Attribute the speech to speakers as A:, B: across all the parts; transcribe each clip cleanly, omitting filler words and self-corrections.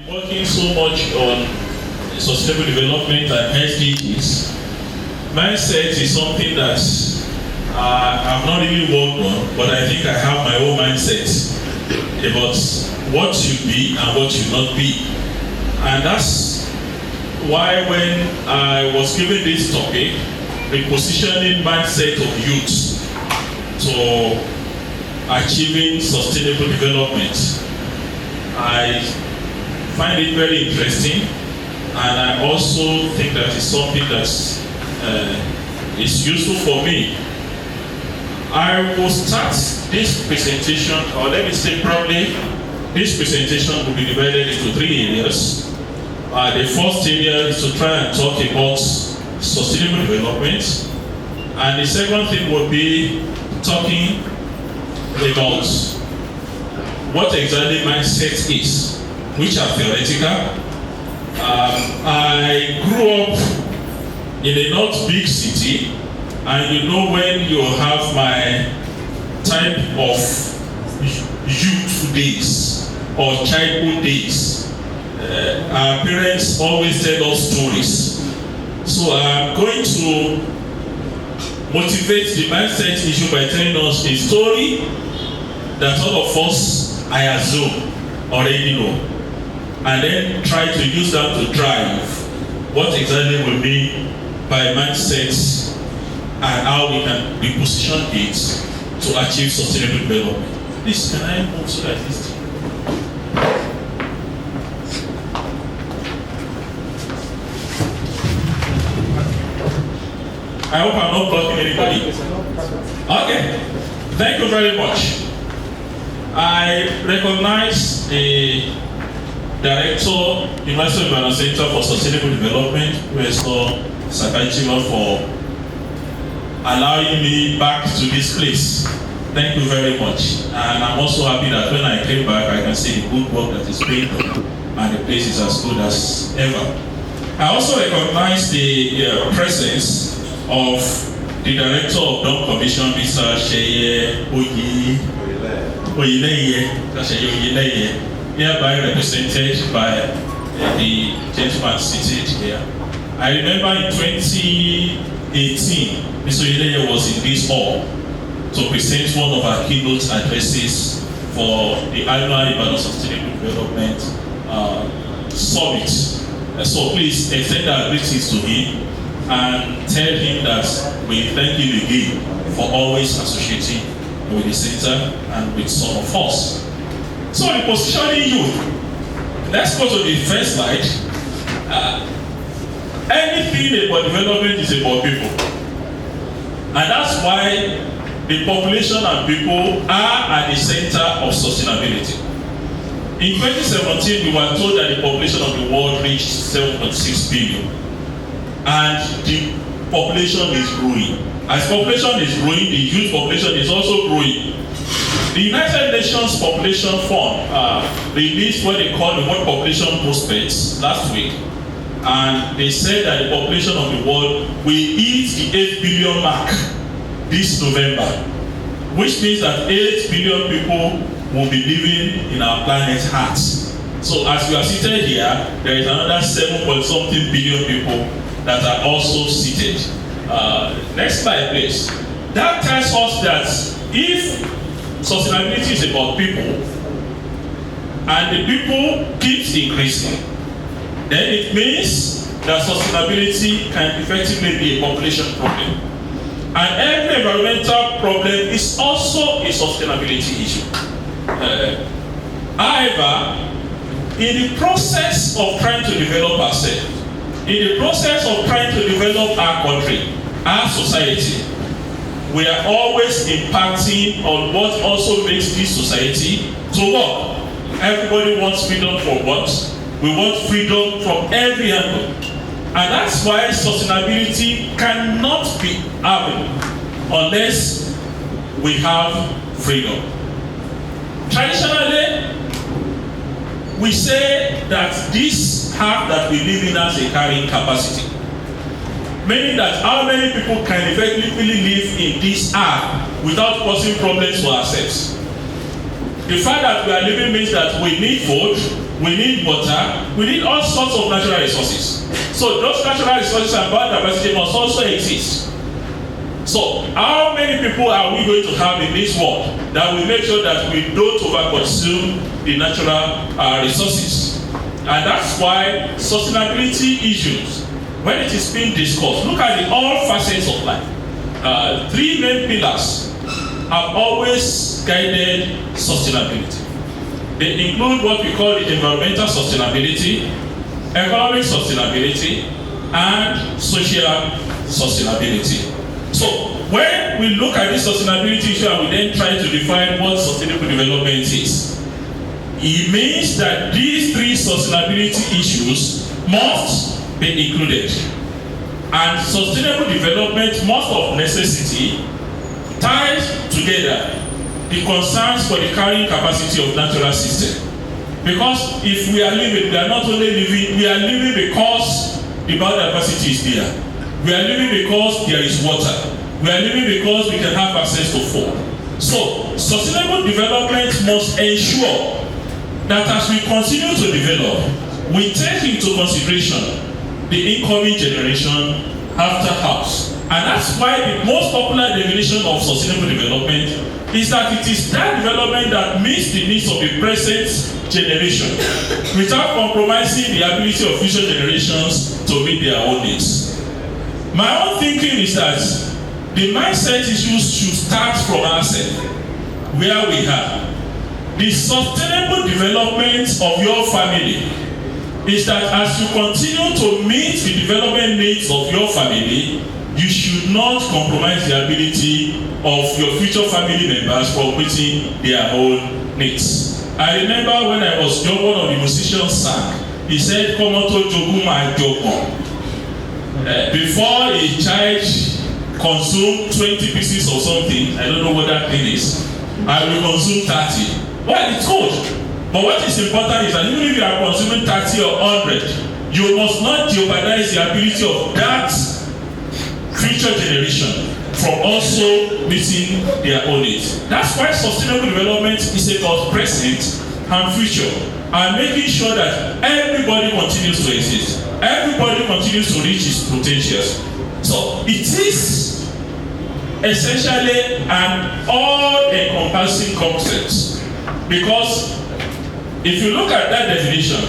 A: Working so much on sustainable development and SDGs, mindset is something that I've not really worked on, but I think I have my own mindset about what should be and what should not be. And that's why when I was given this topic, repositioning mindset of youth to achieving sustainable development, I find it very interesting, and I also think that it's something that is useful for me. I will start this presentation, or let me say probably this presentation will be divided into 3 areas. The first area is to try and talk about sustainable development, and the second thing will be talking about what exactly mindset is, which are theoretical. I grew up in a not big city, and you know when you have my type of youth days or childhood days, our parents always tell us stories. So I'm going to motivate the mindset issue by telling us a story that all of us, I assume, already know, and then try to use that to drive what exactly we mean by mindset and how we can reposition it to achieve sustainable development. Please, can I move so that this? I hope I'm not blocking anybody. Okay, thank you very much. I recognize the Director, University of Ibadan Center for Sustainable Development, Professor Sakachiwa, for allowing me back to this place. Thank you very much. And I'm also happy that when I came back, I can see the good work that is being done, and the place is as good as ever. I also recognize the presence of the Director of Dome Commission, Mr. Sheye Oyileye, hereby represented by the gentleman seated here. I remember in 2018, Mr. Oyileye was in this hall to present one of our keynote addresses for the annual Ibadan Sustainable Development Summit. So please extend our greetings to him and tell him that we thank him again for always associating with the center and with some of us. So repositioning youth. Let's go to the first slide. Anything about development is about people. And that's why the population and people are at the center of sustainability. In 2017, we were told that the population of the world reached 7.6 billion. And the population is growing. As population is growing, the youth population is also growing. The United Nations Population Fund released what they call the World Population Prospects last week, and they said that the population of the world will hit the 8 billion mark this November, which means that 8 billion people will be living in our planet's heart. So as we are seated here, there is another 7 point something billion people that are also seated. Next slide, please. That tells us that if sustainability is about people, and the people keeps increasing, then it means that sustainability can effectively be a population problem. And every environmental problem is also a sustainability issue. However, in the process of trying to develop ourselves, in the process of trying to develop our country, our society, we are always impacting on what also makes this society to work. Everybody wants freedom for what? We want freedom from every angle. And that's why sustainability cannot be happening unless we have freedom. Traditionally, we say that this earth that we live in has a carrying capacity. Meaning that how many people can effectively live in this earth without causing problems for ourselves? The fact that we are living means that we need food, we need water, we need all sorts of natural resources. So those natural resources and biodiversity must also exist. So how many people are we going to have in this world that will make sure that we don't overconsume the natural resources? And that's why sustainability issues, when it is being discussed, look at all facets of life. Three main pillars have always guided sustainability. They include what we call the environmental sustainability, economic sustainability, and social sustainability. So when we look at this sustainability issue and we then try to define what sustainable development is, it means that these three sustainability issues must be included. And sustainable development must of necessity ties together the concerns for the carrying capacity of natural system. Because if we are living, we are not only living, we are living because the biodiversity is there. We are living because there is water. We are living because we can have access to food. So sustainable development must ensure that as we continue to develop, we take into consideration the incoming generation after us. And that's why the most popular definition of sustainable development is that it is that development that meets the needs of the present generation without compromising the ability of future generations to meet their own needs. My own thinking is that the mindset issues should start from ourselves, where we are. The sustainable development of your family is that as you continue to meet the development needs of your family, you should not compromise the ability of your future family members from meeting their own needs. I remember when I was young, one of the musicians sang, he said, Komoto Joguma Jogo. Before a child consumes 20 pieces of something, I don't know what that thing is, I will consume 30. Well, it's good. But what is important is that even if you are consuming 30 or 100, you must not jeopardize the ability of that future generation from also meeting their own needs. That's why sustainable development is about present and future, and making sure that everybody continues to exist, everybody continues to reach its potentials. So it is essentially an all-encompassing concept, because if you look at that definition,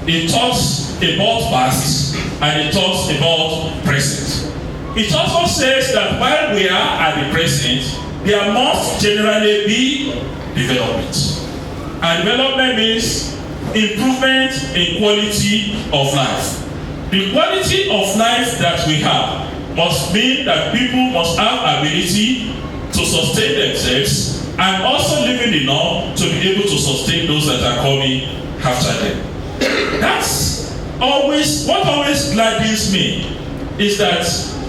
A: it talks about past and it talks about present. It also says that while we are at the present, there must generally be development. And development means improvement in quality of life. The quality of life that we have must mean that people must have ability to sustain themselves and also living enough to be able to sustain those that are coming after them. That's always, what always gladdens me is that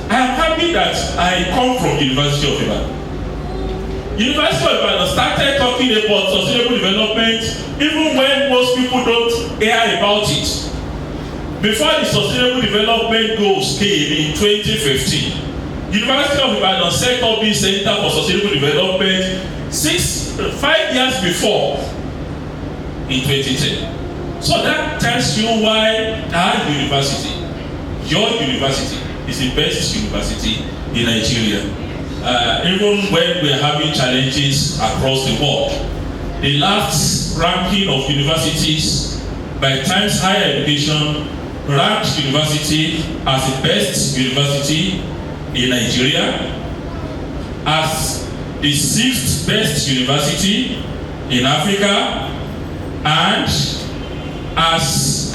A: I am happy that I come from the University of Ibadan. University of Ibadan started talking about sustainable development even when most people don't hear about it. Before the Sustainable Development Goals came in 2015, University of Ibadan set up the Center for Sustainable Development 5 years before, in 2010. So that tells you why our university, your university, is the best university in Nigeria. Even when we are having challenges across the world, the last ranking of universities by Times Higher Education ranked university as the best university in Nigeria, as the 6th best university in Africa, and as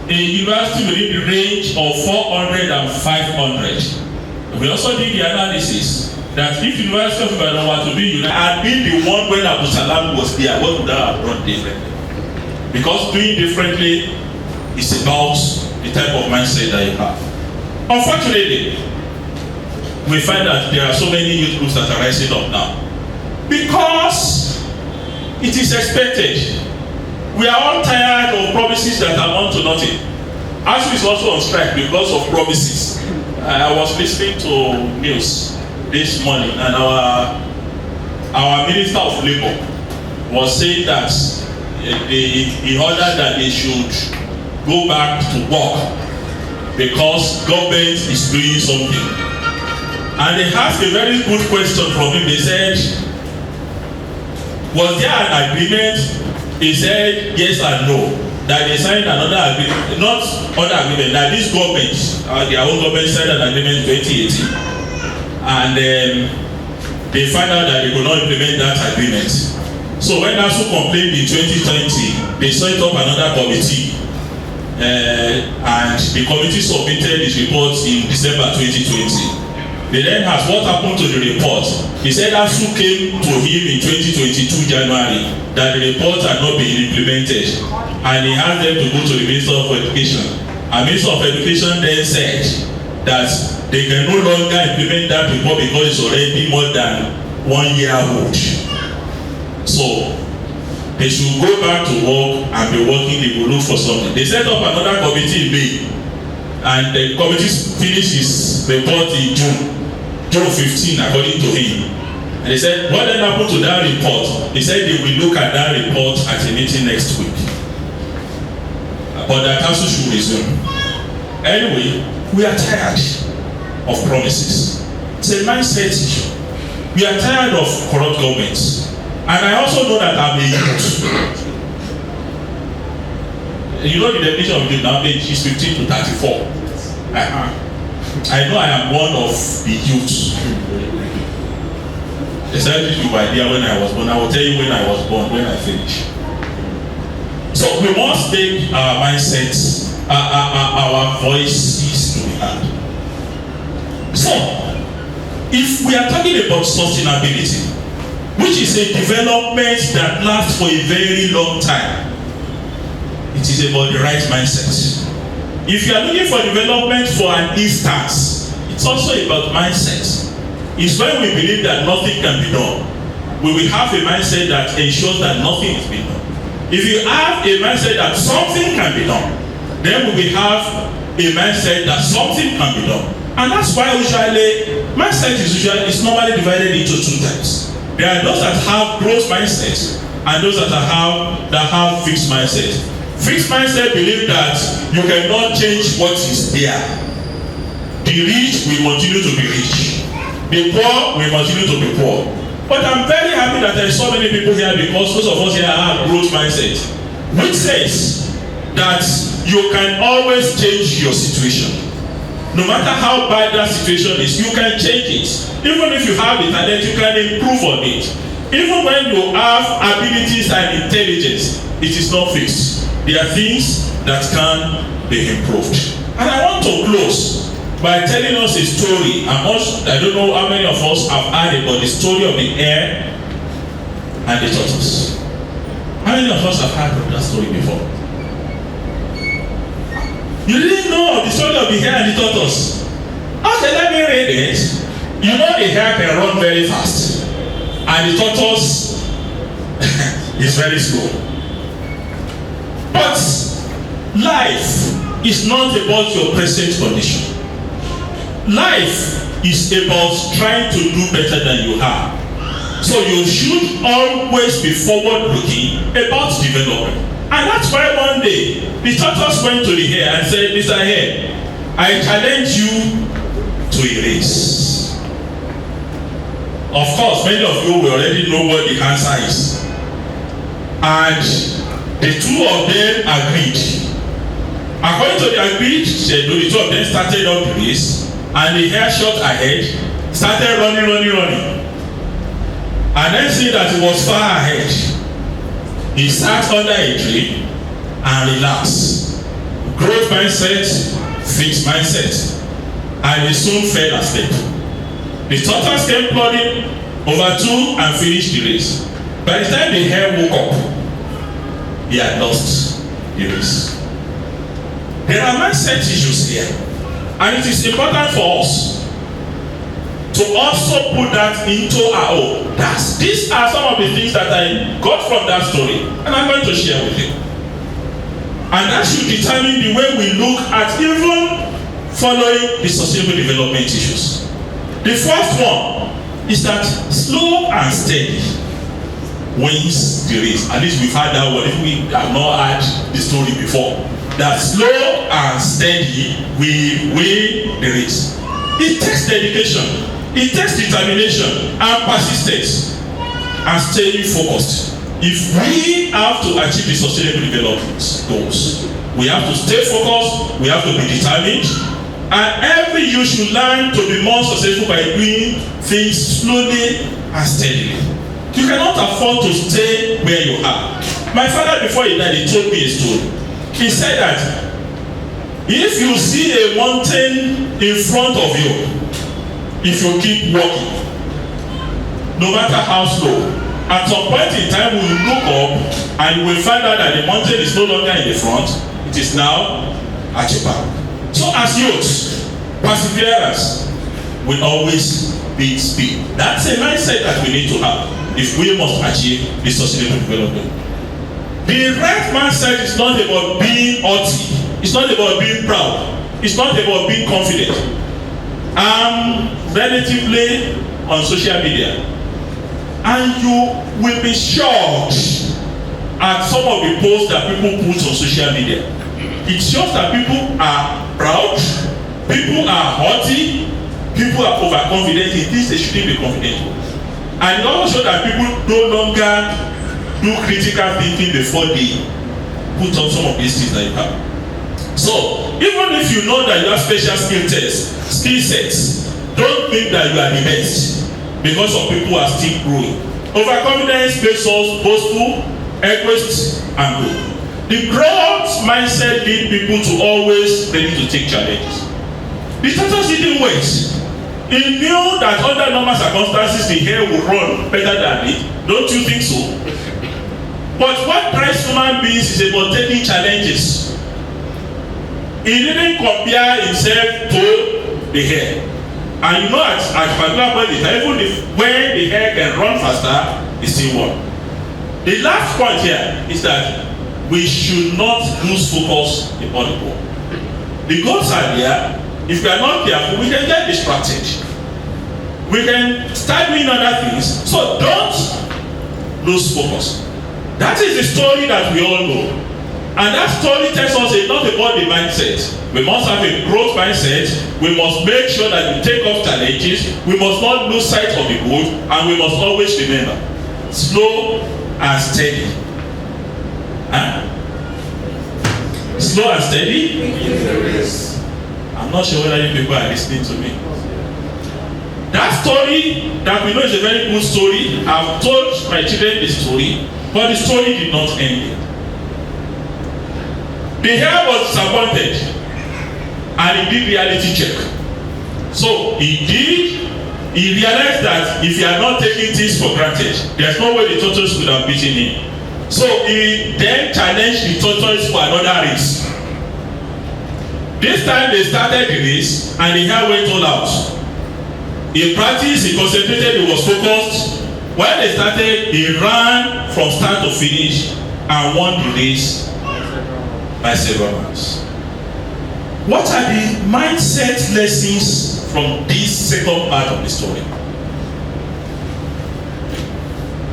A: a university within the range of 400 and 500. We also did the analysis that if University of Ibadan were to be united and be the one when Abu Salam was there, what would that have done differently? Because doing differently is about the type of mindset that you have. Unfortunately, we find that there are so many youth groups that are rising up now because it is expected. We are all tired of promises that amount to nothing. ASU is also on strike because of promises. I was listening to news this morning, and our Minister of Labour was saying that in order that they should go back to work because government is doing something. And they asked a very good question from him. They said, was there an agreement? He said yes and no. That they signed another agreement, not other agreement, that this government, their own government signed an agreement in 2018. And they found out that they could not implement that agreement. So when ASUU complained in 2020, they set up another committee. And the committee submitted its report in December 2020. They then asked what happened to the report. He said ASUU came to him in 2022 January that the report had not been implemented, and he asked them to go to the Minister of Education. And Minister of Education then said that they can no longer implement that report because it's already more than 1 year old. So they should go back to work and be working. They will look for something. They set up another committee in May, and the committee finished its report in June 15, according to him. And they said, what then happened to that report? He said they will look at that report at a meeting next week. But the council should resume. Anyway, we are tired of promises. It's a mindset issue. We are tired of corrupt governments. And I also know that I'm a youth. You know the definition of youth now, age is 15 to 34. I know I am one of the youths. They said you idea when I was born. I will tell you when I was born, when I finish. So we must take our mindsets, our voices to be heard. So, if we are talking about sustainability, which is a development that lasts for a very long time, it is about the right mindset. If you are looking for development for an instance, it's also about mindset. It's when we believe that nothing can be done. We will have a mindset that ensures that nothing is being done. If you have a mindset that something can be done, then we will have a mindset that something can be done. And that's why usually mindset is normally divided into two types. There are those that have growth mindset and those that have fixed mindset. Fixed mindset believe that you cannot change what is there. The rich will continue to be rich. The poor will continue to be poor. But I'm very happy that there are so many people here because most of us here have growth mindset, which says that you can always change your situation. No matter how bad that situation is, you can change it. Even if you have the talent, you can improve on it. Even when you have abilities and intelligence, it is not fixed. There are things that can be improved. And I want to close by telling us a story. I don't know how many of us have heard about the story of the hare and the tortoise. How many of us have heard of that story before? You didn't know of the story of the hare and the tortoise? Okay, let me read it. You know the hare can run very fast, and the tortoise is very slow. But life is not about your present condition. Life is about trying to do better than you are. So you should always be forward looking about development. And that's why one day the tortoise went to the hare and said, Mr. Hare, I challenge you to a race. Of course, many of you will already know what the answer is. And the two of them agreed. According to the agreed schedule, the two of them started up the race, and the hare shot ahead, started running. And then see that he was far ahead. He sat under a tree and relaxed. Growth mindset, fixed mindset. And he soon fell asleep. The tortoise came plodding, overtook and finished the race. By the time the hare woke up, he had lost the race. There are mindset issues here, and it is important for us to also put that into our own. These are some of the things that I got from that story, and I'm going to share with you. And that should determine the way we look at even following the sustainable development issues. The first one is that slow and steady. wins the race. At least we've had that one. If we have not had the story before, that slow and steady will win the race. It takes dedication, it takes determination and persistence and staying focused. If we have to achieve the sustainable development goals, we have to stay focused, we have to be determined, and every youth should learn to be more successful by doing things slowly and steadily. You cannot afford to stay where you are. My father, before he died, he told me a story. He said that if you see a mountain in front of you, if you keep walking, no matter how slow, at some point in time we will look up and you will find out that the mountain is no longer in the front, it is now at your back. So as youths, perseverance will always beat speed. That's a mindset that we need to have if we must achieve the sustainable development. The right mindset is not about being haughty, it's not about being proud, it's not about being confident. I'm relatively on social media, and you will be shocked at some of the posts that people put on social media. It shows that people are proud, people are haughty, people are overconfident in things they shouldn't be confident. And it also shows that people no longer do critical thinking before they put on some of these things that you have. So even if you know that you have special skill sets, don't think that you are the best, because some people are still growing. Overconfidence makes us boastful, egoist, and grow. The growth mindset leads people to always ready to take challenges. The tortoise didn't wait. He knew that under normal circumstances the hare would run better than it. Don't you think so? But what drives human beings is about taking challenges. He didn't compare himself to the hare. And you know, at particular point in time, even when the hare can run faster, he still won. The last point here is that we should not lose focus upon the goal. The goals are there. If we are not careful, we can get distracted. We can start doing other things. So don't lose focus. That is the story that we all know. And that story tells us a lot about the mindset. We must have a growth mindset. We must make sure that we take up challenges. We must not lose sight of the goal. And we must always remember, slow and steady. Huh? Slow and steady? Yes. I'm not sure whether you people are listening to me. That story that we know is a very good story. I've told my children the story, but the story did not end here. The hare was disappointed and he did reality check. So he realized that if he had not taken things for granted, there's no way the tortoise would have beaten him. So he then challenged the tortoise for another race. This time they started the race and the hare went all out. He practiced, he concentrated, he was focused. When they started, he ran from start to finish and won the race by several rounds. What are the mindset lessons from this second part of the story?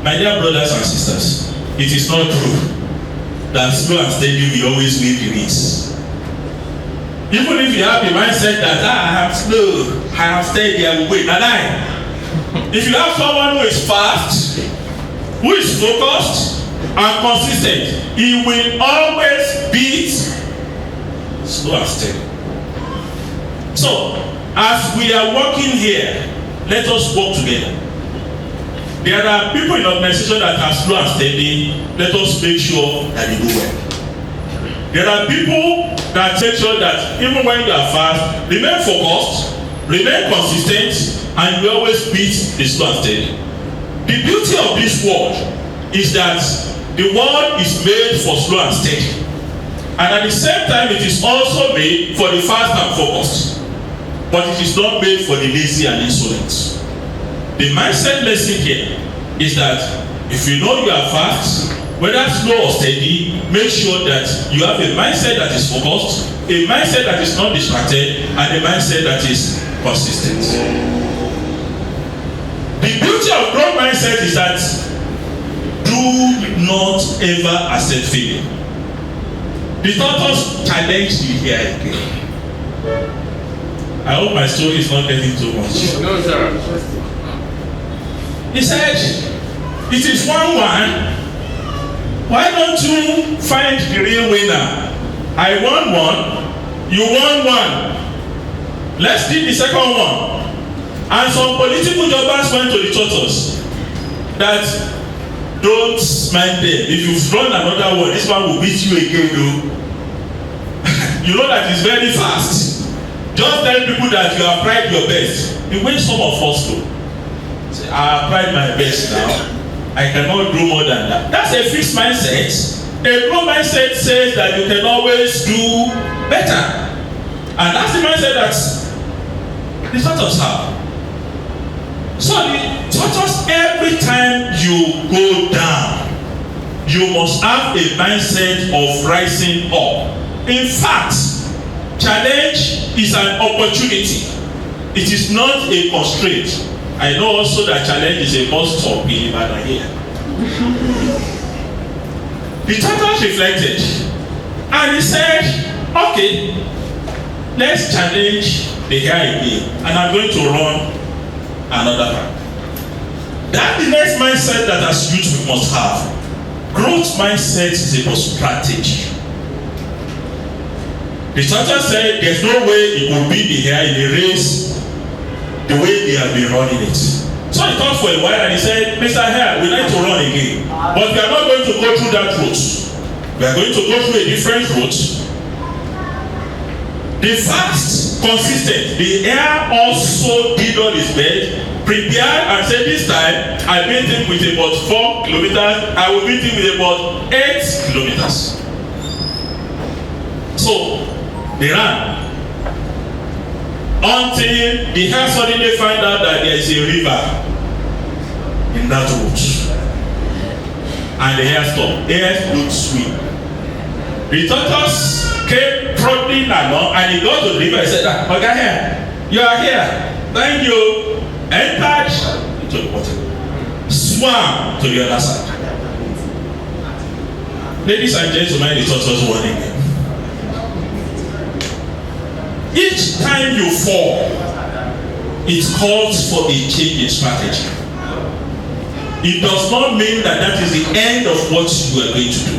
A: My dear brothers and sisters, it is not true that slow and steady will always win the race. Even if you have the mindset that I am slow, I am steady, I will win. And if you have someone who is fast, who is focused and consistent, he will always beat slow and steady. So, as we are working here, let us work together. There are people in organization that are slow and steady. Let us make sure that they do well. There are people that make sure that even when you are fast, remain focused, remain consistent, and you always beat the slow and steady. The beauty of this world is that the world is made for slow and steady, and at the same time it is also made for the fast and focused, but it is not made for the lazy and insolent. The mindset lesson here is that if you know you are fast, whether slow or steady, make sure that you have a mindset that is focused, a mindset that is not distracted, and a mindset that is consistent. The beauty of growth mindset is that do not ever accept failure. The tortoise challenged the hair again. I hope my story is not getting too much.
B: No, sir.
A: He said, it is 1-1. Why don't you find the real winner? I won 1, you won 1. Let's do the second one. And some political jobbers went to the tortoise that don't mind them. If you run another one, this one will beat you again, though. You know that it's very fast. Just tell people that you have tried your best. The way some of us do. Say, I have tried my best now. I cannot do more than that. That's a fixed mindset. A growth mindset says that you can always do better. And that's the mindset that the tortoise have. So the tortoise, every time you go down, you must have a mindset of rising up. In fact, challenge is an opportunity. It is not a constraint. I know also that challenge is a must stop in Ibadan here. The tortoise reflected and he said, okay, let's challenge the hair again, and I'm going to run another one. That's the next mindset that as youth we must have. Growth mindset is about strategy. The tortoise said there's no way it will beat the hair in a race the way they have been running it. So he thought for a while and he said, Mr. Hare, we need to run again. But we are not going to go through that route. We are going to go through a different route. The fast, consistent. The hare also did on his bed, prepared and said, this time I beat him with about 4 kilometers. I will beat him with about 8 kilometers. So they ran until the hare suddenly find out that there is a river in that road, and the hare stopped. The hare could swim. The tortoise came trotting along and he got to the river and said, okay, here, you are here, thank you. Entered into the water, swam to the other side. Ladies and gentlemen, the tortoise won again. Each time you fall, it calls for a change in strategy. It does not mean that that is the end of what you are going to do.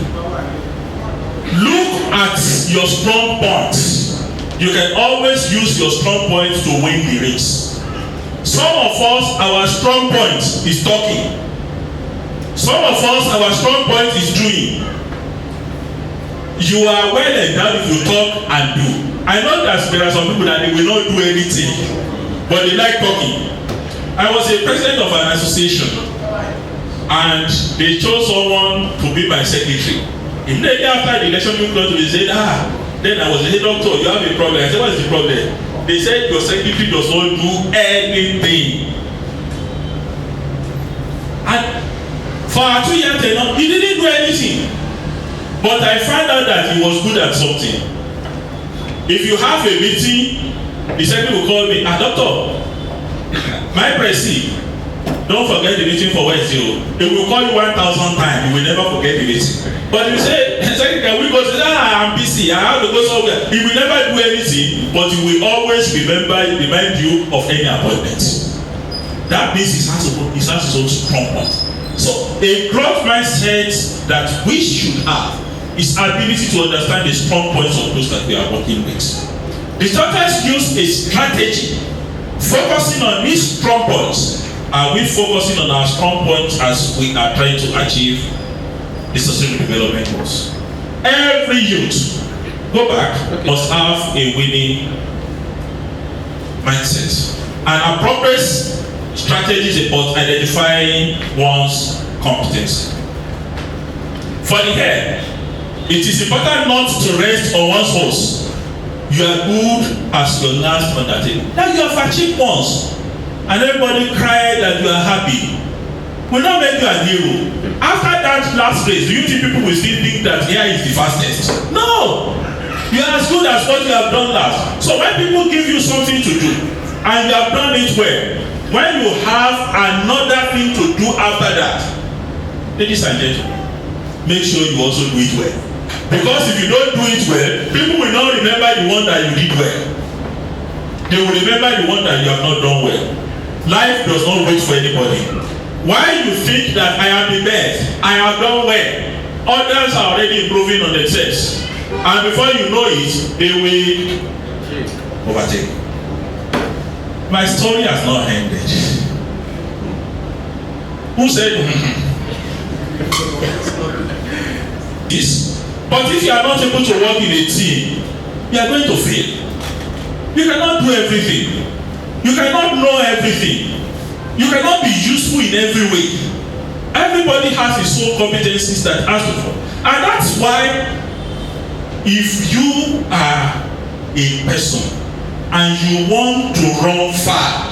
A: Look at your strong points. You can always use your strong points to win the race. Some of us, our strong point is talking. Some of us, our strong point is doing. You are well endowed if you talk and do. I know that there are some people that they will not do anything, but they like talking. I was a president of an association, and they chose someone to be my secretary. Immediately after the election, they said, then I was a doctor, you have a problem. I said, what is the problem? They said, your secretary does not do anything. And for 2 years, he didn't do anything. But I found out that he was good at something. If you have a meeting, the secretary will call me, doctor, my presi, don't forget the meeting for Wednesday. They will call you 1,000 times, you will never forget the meeting. But if you say, secretary, can we go? Say, I'm busy, I have to go somewhere. He will never do anything, but he will always remind you of any appointment. That means he has his own strong point. So a growth mindset that we should have is ability to understand the strong points of those that we are working with. The tortoise used a strategy focusing on these strong points. Are we focusing on our strong points as we are trying to achieve the sustainable development goals? Every youth, go back, must have a winning mindset. An appropriate strategy is about identifying one's competence. For the hair, it is important not to rest on one's horse. You are good as your last undertaking. Now you have achieved once, and everybody cried that you are happy. Will not make you a hero. After that last race, do you think people will still think that here is the fastest? No! You are as good as what you have done last. So when people give you something to do, and you have done it well, when you have another thing to do after that, Ladies and gentlemen, make sure you also do it well. Because if you don't do it well, people will not remember the one that you did well. They will remember the one that you have not done well. Life does not wait for anybody. Why you think that I am the best, I have done well, others are already improving on themselves, and before you know it, they will overtake. My story has not ended. Who said this? But if you are not able to work in a team, you are going to fail. You cannot do everything. You cannot know everything. You cannot be useful in every way. Everybody has his own competencies that has to follow. And that's why if you are a person and you want to run far,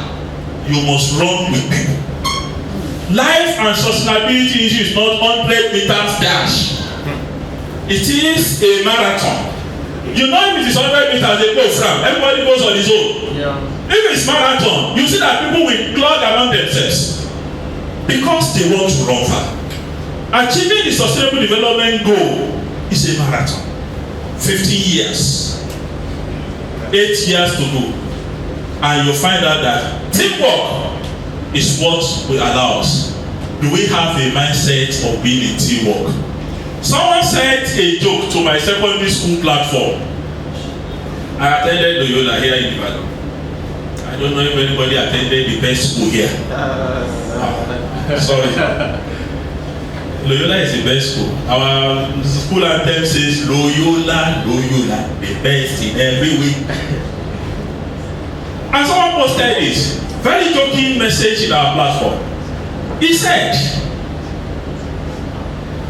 A: you must run with people. Life and sustainability issue is not 100 meters dash. It is a marathon. You know, if it is 100 meters, they go from. Everybody goes on his own. Yeah. If it's marathon, you see that people will clog among themselves because they want to run far. Achieving the sustainable development goal is a marathon. 15 years, 8 years to go, and you'll find out that teamwork is what will allow us. Do we have a mindset of being in teamwork? Someone said a joke to my secondary school platform. I attended Loyola here in Ibadan. I don't know if anybody attended the best school here. Sorry. Loyola is the best school. Our school anthem says Loyola, Loyola, the best in every way. And someone posted this very joking message in our platform. He said,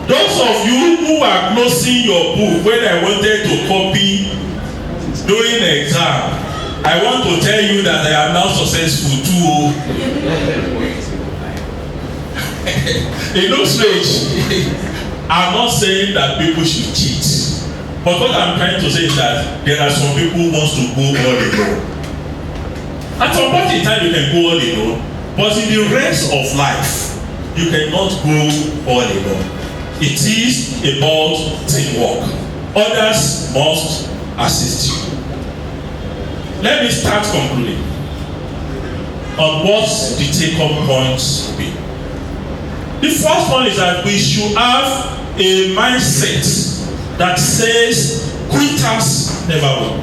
A: those of you who are closing your book when I wanted to copy during the exam, I want to tell you that I am now successful too. It looks strange. I'm not saying that people should cheat, but what I'm trying to say is that there are some people who want to go all alone. At some point in time you can go all alone, but in the rest of life you cannot go all alone. It is about teamwork. Others must assist you. Let me start concluding on what the take-home points will be. The first one is that we should have a mindset that says quitters never win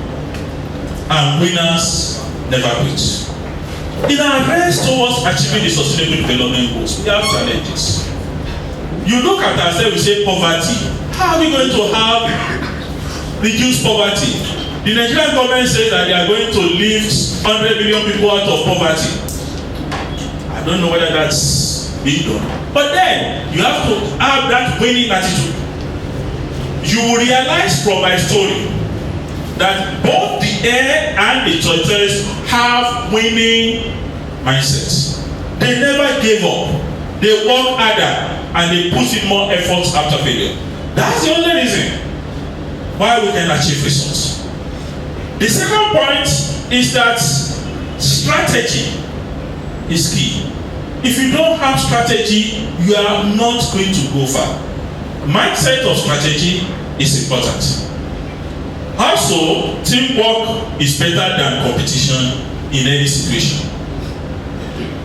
A: and winners never quit. In our race towards achieving the sustainable development goals, we have challenges. You look at ourselves, we say poverty. How are we going to have reduced poverty? The Nigerian government says that they are going to lift 100 million people out of poverty. I don't know whether that's being done. But then, you have to have that winning attitude. You will realize from my story that both the air and the tortoise have winning mindsets. They never gave up. They work harder and they put in more efforts after failure. That's the only reason why we can achieve results. The second point is that strategy is key. If you don't have strategy, you are not going to go far. Mindset of strategy is important. Also, teamwork is better than competition in any situation.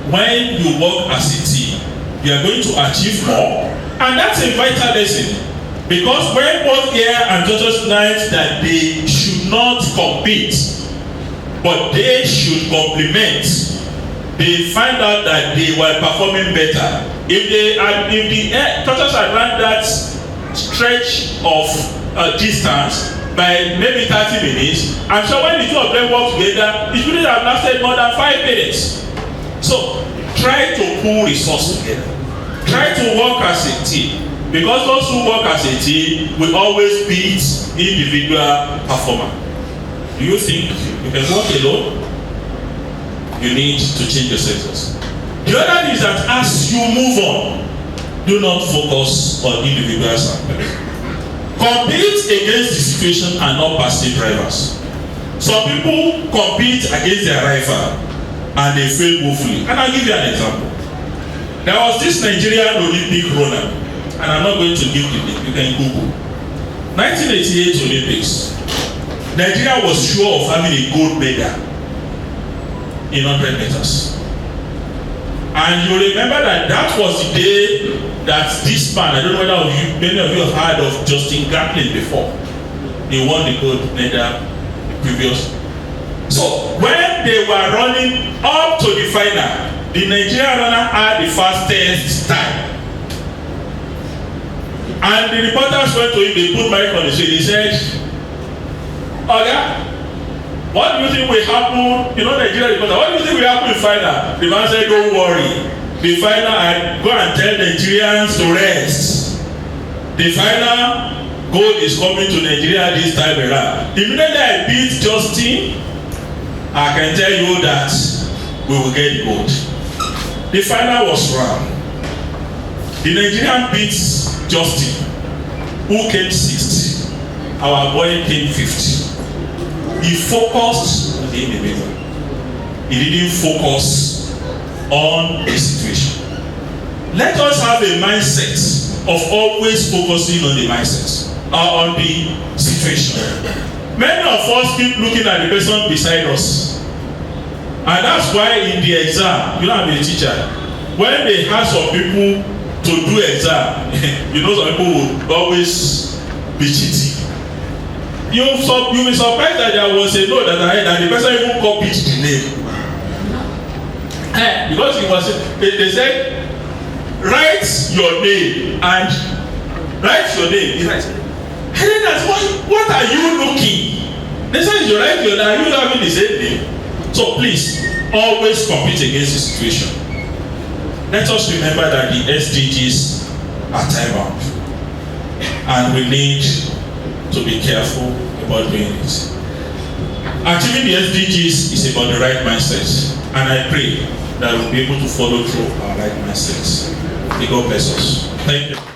A: When you work as a team, you are going to achieve more, and that's a vital lesson. Because when both air and tortoise night that they should not compete, but they should complement, they find out that they were performing better. If the tortoise had run that stretch of distance by maybe 30 minutes, I'm sure when the two of them work together, it wouldn't have lasted more than 5 minutes. So try to pull resources together. Try to work as a team, because those who work as a team will always beat individual performer. Do you think you can work alone? You need to change your status. The other thing is that as you move on, do not focus on individuals. Compete against the situation and not passive drivers. Some people compete against their rival and they fail woefully. And I'll give you an example. There was this Nigerian Olympic runner and I'm not going to give the name, you can Google. 1988 Olympics, Nigeria was sure of having a gold medal in 100 meters. And you remember that was the day that this man, I don't know whether many of you have heard of Justin Gatlin before. He won the gold medal previous. So when they were running up to the final, the Nigerian runner had the fastest time. And the reporters went to him, they put mic on his face, they said, Oga, what do you think will happen? You know, Nigeria reporter, what do you think will happen in final? The man said, don't worry. The final, I go and tell Nigerians to rest. The final gold is coming to Nigeria this time around. Immediately I beat Justin, I can tell you that we will get gold. The final was round. The Nigerian beat Justin, who came 60th. Our boy came 50th. He focused on the individual. He didn't focus on the situation. Let us have a mindset of always focusing on the mindset, on the situation. Many of us keep looking at the person beside us. And that's why in the exam, you know, I'm a teacher. When they ask some people to do exam, you know, some people will always be cheating. You will be surprised that there was a note that I had, and the person even copied the name. Because it was, they said, write your name and write your name. He writes, and then that's what are you looking? They said you write your name, are you having the same name? So please, always compete against the situation. Let us remember that the SDGs are time-bound, and we need to be careful about doing it. Achieving the SDGs is about the right mindset, and I pray that we'll be able to follow through our right mindsets. May God bless us. Thank you.